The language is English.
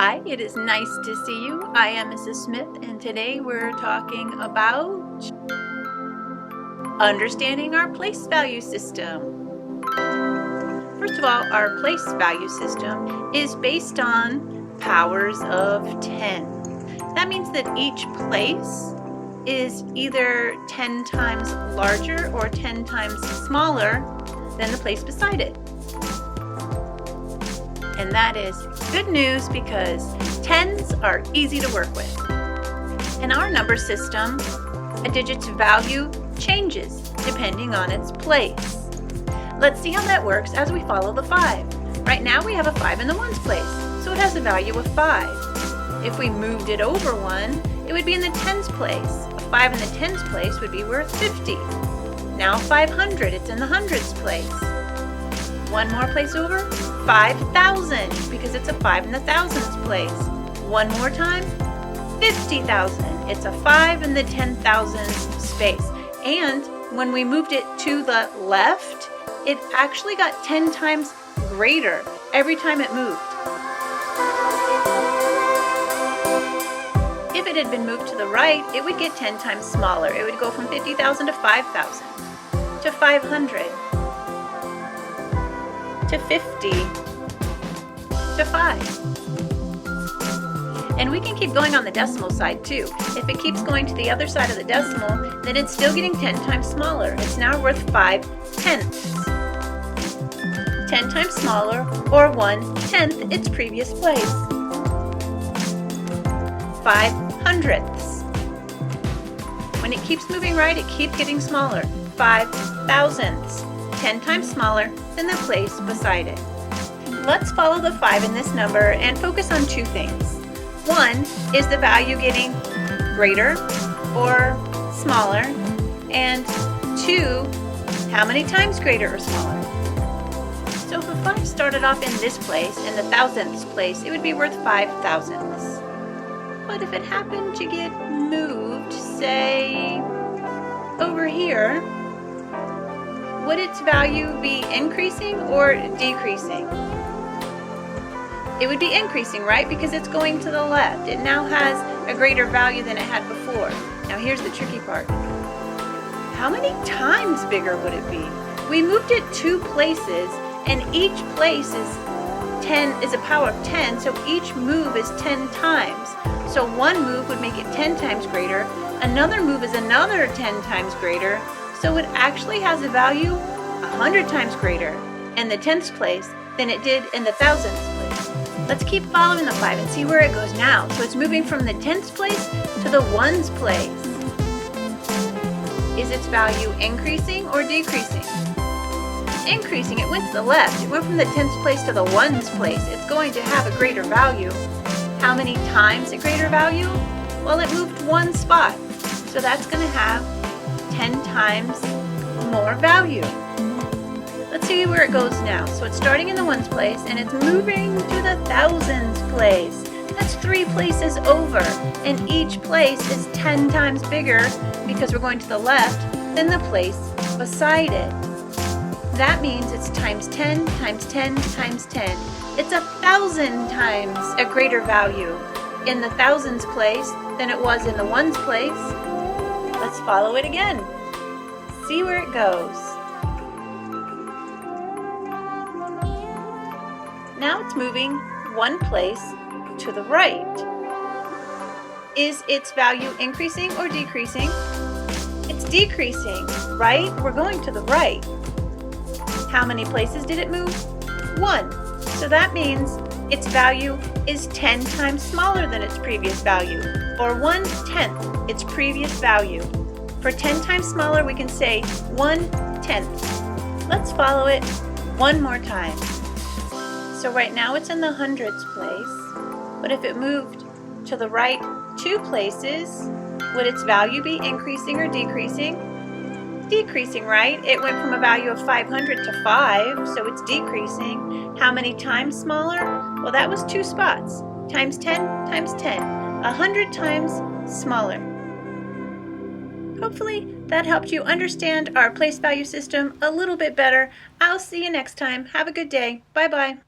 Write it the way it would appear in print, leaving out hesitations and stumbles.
Hi, it is nice to see you. I am Mrs. Smith, and today we're talking about understanding our place value system. First of all, our place value system is based on powers of 10. That means that each place is either 10 times larger or 10 times smaller than the place beside it. And that is good news because tens are easy to work with. In our number system, a digit's value changes depending on its place. Let's see how that works as we follow the 5. Right now we have a 5 in the ones place, so it has a value of 5. If we moved it over 1, it would be in the tens place. A 5 in the tens place would be worth 50. Now 500, it's in the hundreds place. One more place over, 5,000, because it's a 5 in the thousands place. One more time, 50,000. It's a 5 in the 10,000s space. And when we moved it to the left, it actually got 10 times greater every time it moved. If it had been moved to the right, it would get 10 times smaller. It would go from 50,000 to 5,000, to 500, to 50, to 5. And we can keep going on the decimal side too. If it keeps going to the other side of the decimal, then it's still getting 10 times smaller. It's now worth 5/10ths. 10 times smaller, or 1/10 its previous place. 5/100ths. When it keeps moving right, it keeps getting smaller. 5,000ths. 10 times smaller than the place beside it. Let's follow the 5 in this number and focus on two things. One is the value getting greater or smaller, and two, how many times greater or smaller. So if a 5 started off in this place, in the thousandths place, it would be worth 5,000ths. But if it happened to get moved, say, over here, would its value be increasing or decreasing? It would be increasing, right? Because it's going to the left. It now has a greater value than it had before. Now here's the tricky part. How many times bigger would it be? We moved it 2 places, and each place is a power of 10, so each move is 10 times. So one move would make it 10 times greater. Another move is another 10 times greater. So it actually has a value 100 times greater in the 10th place than it did in the thousandths place. Let's keep following the 5 and see where it goes now. So it's moving from the 10th place to the ones place. Is its value increasing or decreasing? Increasing. It went to the left. It went from the 10th place to the ones place. It's going to have a greater value. How many times a greater value? Well, it moved 1 spot. So that's going to have 10 times more value. Let's see where it goes now. So it's starting in the ones place and it's moving to the thousands place. That's 3 places over, and each place is 10 times bigger because we're going to the left than the place beside it. That means it's times 10 times 10 times 10. It's 1,000 times a greater value in the thousands place than it was in the ones place. Let's follow it again. See where it goes. Now it's moving 1 place to the right. Is its value increasing or decreasing? It's decreasing, right? We're going to the right. How many places did it move? 1. So that means its value is 10 times smaller than its previous value, or 1/10 its previous value. For 10 times smaller, we can say 1/10. Let's follow it one more time. So right now it's in the hundreds place, but if it moved to the right 2 places, would its value be increasing or decreasing? Decreasing, right? It went from a value of 500 to 5, so it's decreasing. How many times smaller? Well, that was 2 spots. Times 10 times 10. 100 times smaller. Hopefully that helped you understand our place value system a little bit better. I'll see you next time. Have a good day. Bye-bye.